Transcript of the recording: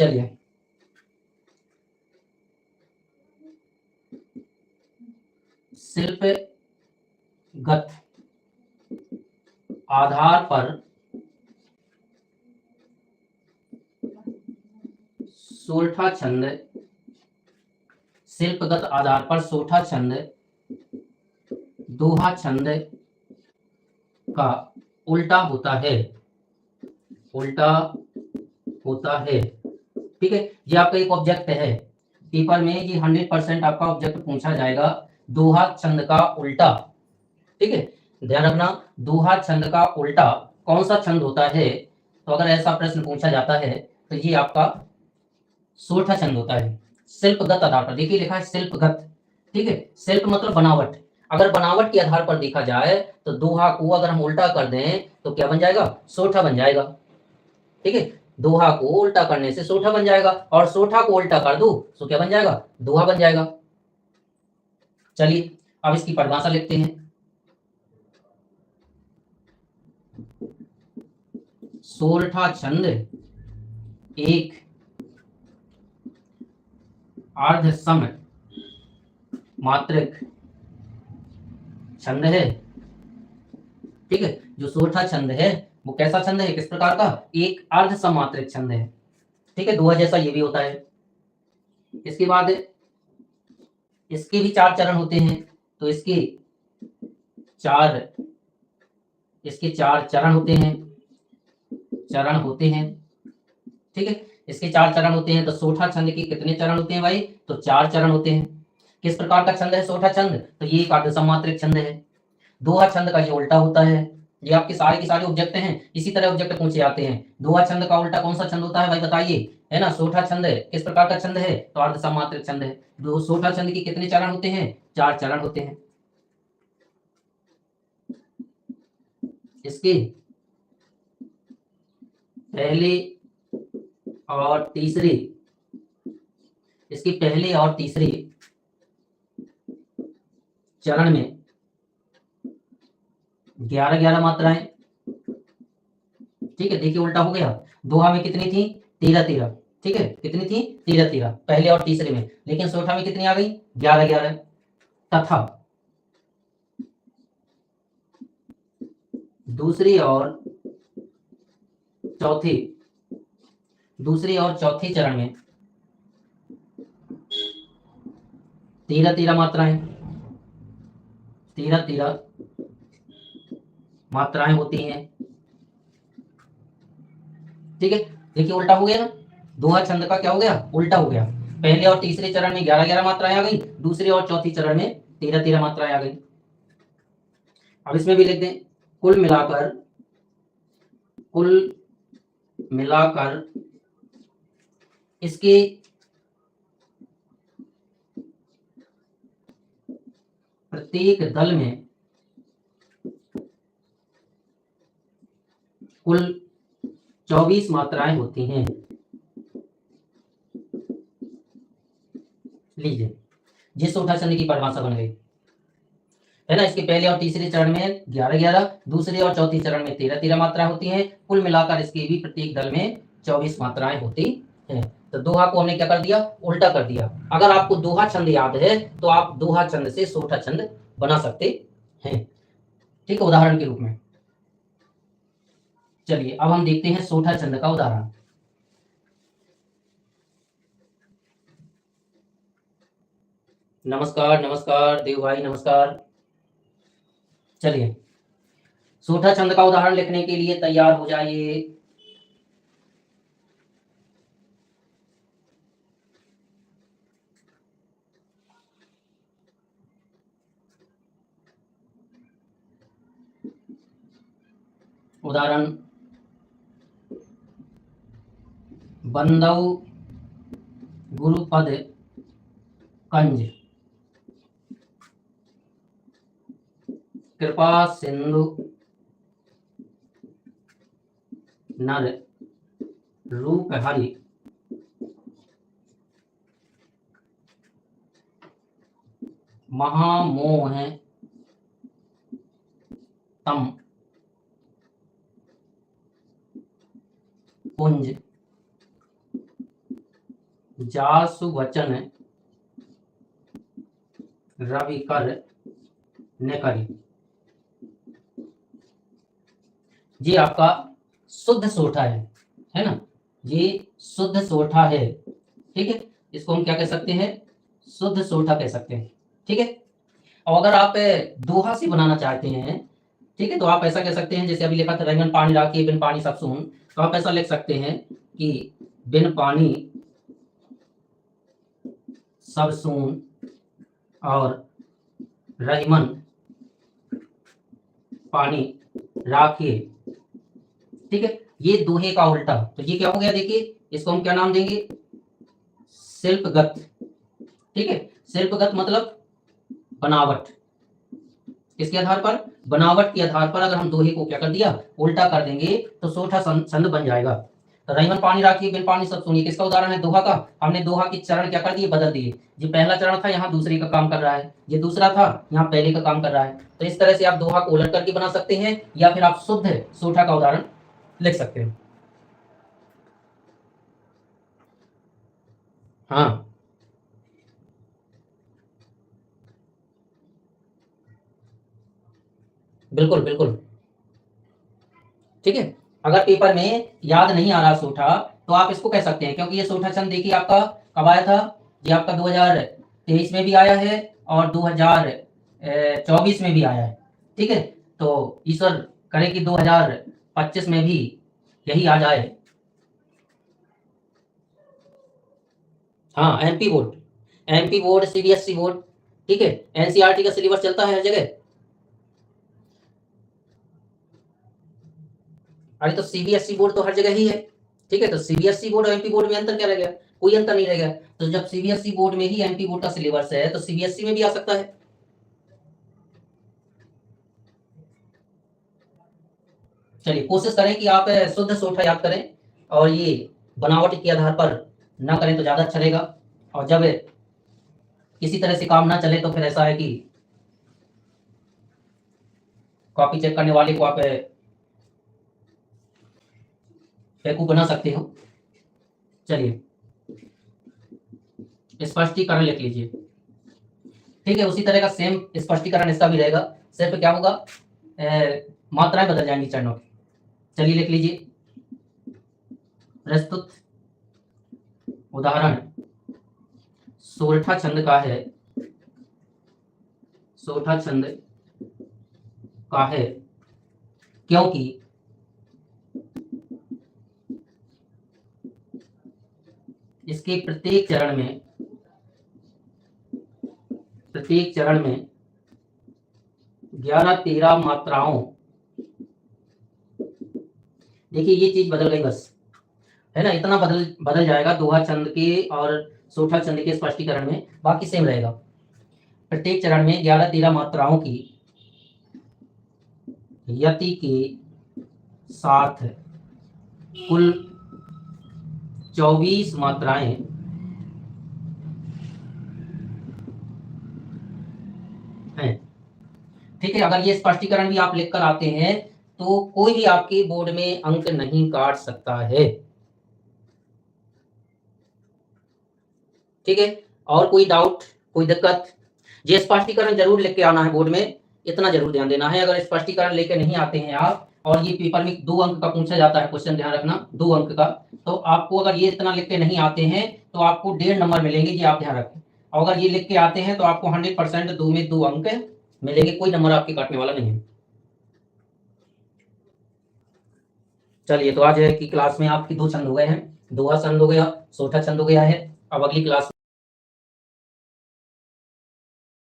चलिए शिल्पगत आधार पर सोलठा छंद, शिल्पगत आधार पर सोलठा छंद दोहा छंद का उल्टा होता है, उल्टा होता है। ठीक है, ये आपका एक ऑब्जेक्ट है पेपर में, ये 100% आपका ऑब्जेक्ट पूछा जाएगा, दोहा छंद का उल्टा। ठीक है, ध्यान रखना, दोहा छंद का उल्टा कौन सा छंद होता है। तो अगर ऐसा प्रश्न पूछा जाता है तो ये आपका सोलठा छंद होता है। शिल्पगत आधार पर, देखिए लिखा है शिल्पगत। ठीक है, शिल्प मतलब बनावट, अगर बनावट के आधार पर देखा जाए तो दोहा को अगर हम उल्टा कर दें तो क्या बन जाएगा, सोलठा बन जाएगा। ठीक है, दोहा को उल्टा करने से सोलठा बन जाएगा, और सोलठा को उल्टा कर दो तो क्या बन जाएगा, दोहा बन जाएगा। चलिए अब इसकी परिभाषा लिखते हैं। सोलठा छंद एक अर्ध सम मात्रिक छंद है। ठीक है, जो सोलठा छंद है वो कैसा छंद है, किस प्रकार का, एक अर्ध समात्रिक छंद है। ठीक है, दोहा जैसा ये भी होता है। इसके बाद इसके भी 4 चरण होते हैं, तो चार इसके 4 चरण होते हैं, चरण होते हैं। ठीक है, इसके 4 चरण होते हैं, तो सोलठा छंद के कितने चरण होते हैं भाई, तो 4 चरण होते हैं। किस प्रकार का छंद है सोलठा छंद, तो ये एक अर्ध समात्रिक छंद है। दोहा छंद का ये उल्टा होता है। ये आपके सारे के सारे ऑब्जेक्ट हैं, इसी तरह ऑब्जेक्ट पूछे जाते हैं। दोहा छंद का उल्टा कौन सा छंद होता है भाई बताइए, है ना, सोलठा छंद है। किस प्रकार का छंद है, तो अर्ध समात्रिक छंद है। दो सोलठा छंद के कितने चरण होते हैं, 4 चरण होते हैं। इसके पहले और तीसरे इसके पहले और तीसरे चरण में 11-11 मात्राएं। ठीक है, देखिए उल्टा हो गया। दोहा में कितनी थी, 13-13। ठीक है, कितनी थी, 13-13 पहले और तीसरे में, लेकिन सोलठा में कितनी आ गई, 11-11। तथा दूसरी और चौथी चरण में 13-13 मात्राएं, 13-13 मात्राएं होती हैं। ठीक है, देखिए उल्टा हो गया ना, दोहा छंद का क्या हो गया, उल्टा हो गया। पहले और तीसरे चरण में 11-11 मात्राएं आ गई, दूसरे और चौथी चरण में 13-13 मात्राएं आ गई। अब इसमें भी लिख दें, कुल मिलाकर इसके प्रत्येक दल में कुल 24 मात्राएं होती हैं। लीजिए, जिस सोलठा छंद की परिभाषा बन गई, है ना। इसके पहले और तीसरे चरण में 11-11, दूसरे और चौथी चरण में 13-13 मात्राएं होती हैं। कुल मिलाकर इसके भी प्रत्येक दल में 24 मात्राएं होती हैं। तो दोहा को हमने क्या कर दिया, उल्टा कर दिया। अगर आपको दोहा छंद याद है तो आप दोहा छंद से सोलठा छंद बना सकते हैं। ठीक है, उदाहरण के रूप में। चलिए अब हम देखते हैं सोलठा छंद का उदाहरण। नमस्कार नमस्कार देव भाई, नमस्कार। चलिए सोलठा छंद का उदाहरण लिखने के लिए तैयार हो जाइए। उदाहरण, बंदौ गुरुपद कंज, कृपा सिंधु नर रूप हरि, महामोह तम पुंज जासु वचन रवि कर ने करी। ये आपका शुद्ध सोठा है ना, ये शुद्ध सोठा है। ठीक है, इसको हम क्या कह सकते हैं, शुद्ध सोठा कह सकते हैं। ठीक है, और अगर आप दोहा से बनाना चाहते हैं, ठीक है, तो आप ऐसा कह सकते हैं, जैसे अभी लिखा था रंगन पानी राखी बिन पानी सब सून, तो आप ऐसा लिख सकते हैं कि बिन पानी सब सून और रहीमन पानी राखिए। ठीक है, ये दोहे का उल्टा, तो ये क्या हो गया, देखिए इसको हम क्या नाम देंगे, शिल्पगत। ठीक है, शिल्पगत मतलब बनावट, किसके आधार पर, बनावट के आधार पर अगर हम दोहे को क्या कर दिया, उल्टा कर देंगे तो सोठा छंद बन जाएगा। तो रहीमन पानी राखिए बिन पानी सब सून, किसका उदाहरण है, दोहा का। हमने दोहा के चरण क्या कर दिए, बदल दिए। ये पहला चरण था, यहाँ दूसरे का काम कर रहा है, ये दूसरा था, यहाँ पहले का काम कर रहा है। तो इस तरह से आप दोहा को उलट करके बना सकते हैं, या फिर आप शुद्ध सोठा का उदाहरण लिख सकते हैं। हाँ, बिल्कुल बिल्कुल। ठीक है, अगर पेपर में याद नहीं आ रहा सोठा, तो आप इसको कह सकते हैं, क्योंकि ये सोठा छंद देखिए आपका कब आया था, ये आपका 2023 में भी आया है और 2024 में भी आया है। ठीक है, तो ईश्वर करे कि 2025 में भी यही आ जाए। हाँ, एमपी बोर्ड, सीबीएसई बोर्ड, ठीक है, एनसीईआरटी का सिलेबस चलता है हर जगह। अरे तो सीबीएसई बोर्ड तो हर जगह ही है। ठीक है, तो सीबीएसई बोर्ड और एमपी बोर्ड में अंतर क्या रह गया, कोई अंतर नहीं रह गया। तो जब सीबीएसई बोर्ड में ही एमपी बोर्ड का सिलेबस है, तो सीबीएसई में भी आ सकता है। चलिए कोशिश करें कि आप शुद्ध सोठा याद करें, और ये बनावट के आधार पर ना करें तो ज्यादा अच्छा रहेगा। और जब किसी तरह से काम ना चले तो फिर ऐसा है कि कॉपी चेक करने वाले को आप बेवकूफ बना सकते हो। चलिए स्पष्टीकरण लिख लीजिए। ठीक है, उसी तरह का सेम स्पष्टीकरण इसका भी रहेगा, सिर्फ क्या होगा, मात्राएं बदल जाएंगी चरणों की। चलिए लिख लीजिए, प्रस्तुत उदाहरण सोरठा छंद का है, सोरठा छंद का है क्योंकि इसके प्रत्येक चरण में 11-13 मात्राओं, देखिए ये चीज बदल गई बस, है ना, इतना बदल जाएगा दोहा छंद के और सोठा छंद के स्पष्टीकरण में, बाकी सेम रहेगा। प्रत्येक चरण में 11-13 मात्राओं की यति के साथ कुल 24 मात्राएं हैं। ठीक है, अगर ये स्पष्टीकरण भी आप लिखकर आते हैं तो कोई भी आपके बोर्ड में अंक नहीं काट सकता है। ठीक है, और कोई डाउट, कोई दिक्कत, ये स्पष्टीकरण जरूर लिख के आना है बोर्ड में, इतना जरूर ध्यान देना है। अगर स्पष्टीकरण लेके नहीं आते हैं आप, और ये पेपर में 2 अंक का पूछा जाता है क्वेश्चन, ध्यान रखना 2 अंक का, तो आपको अगर ये इतना लिख के नहीं आते हैं तो आपको 1.5 नंबर मिलेंगे, ये आप ध्यान रखें। और अगर ये लिख के आते हैं तो आपको 100% 2 में 2 अंक मिलेंगे, कोई नंबर आपके काटने वाला नहीं है। चलिए, तो आज की क्लास में आपकी 2 छंद हो गए हैं, दोहा छंद हो गया, सोठा छंद हो गया है। अब अगली क्लास